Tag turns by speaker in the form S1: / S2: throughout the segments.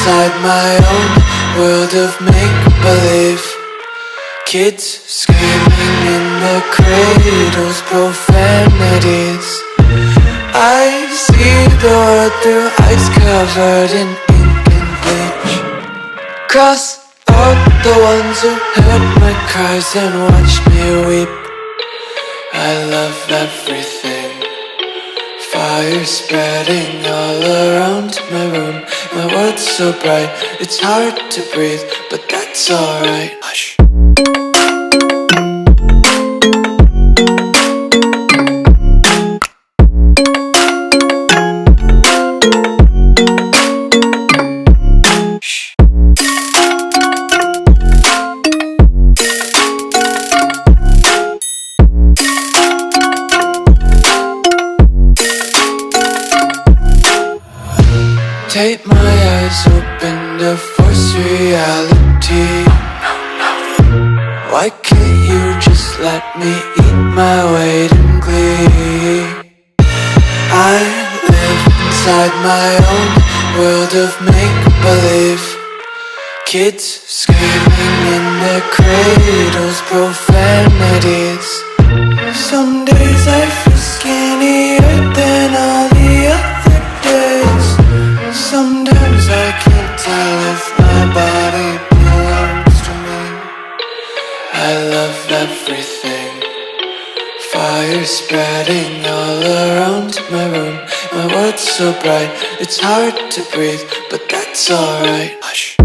S1: inside my own world of make-believe. Kids screaming in their cradles, profanities. I see the world through eyes covered in ink and bleach. Cross out the ones who heard my cries and watched me weep. I love everything. Fire spreading all around my room. My world's so bright, it's hard to breathe, but that's alright. Hush. Tape my eyes open to force reality. Why can't you just let me eat my weight in glee? I live inside my own world of make-believe. Kids screaming in their cradles, profanities. Some days I feel skinnier than all the other days. Sometimes I can't tell if my body belongs to me. I love everything. Fire spreading all around my room. My world's so bright, it's hard to breathe, but that's alright. Hush.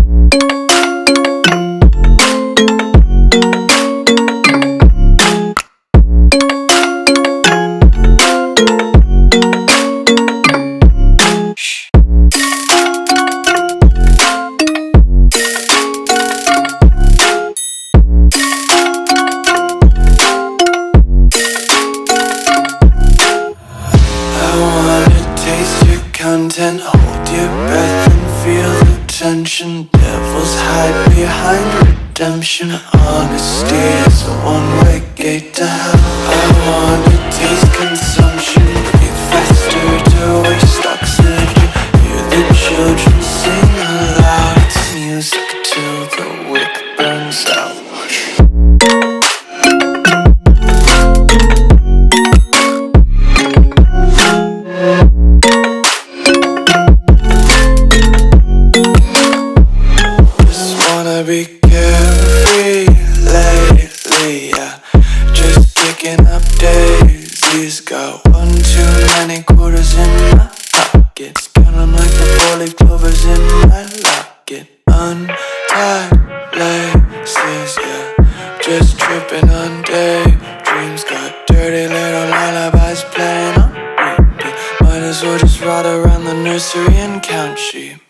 S1: Content, hold your breath and feel the tension. Devils hide behind redemption. Honesty is a one-way gate to hell. I wanna taste consumption. Breathe faster to waste oxygen. Hear the children sing aloud. It's music till the wick burns out. Be carefree lately, yeah. Just picking up daisies. Got one too many quarters in my pockets. Count 'em like the 4-leaf clovers in my locket. Untied laces, yeah. Just tripping on daydreams. Got dirty little lullabies playing on repeat. Might as well just ride around the nursery and count sheep.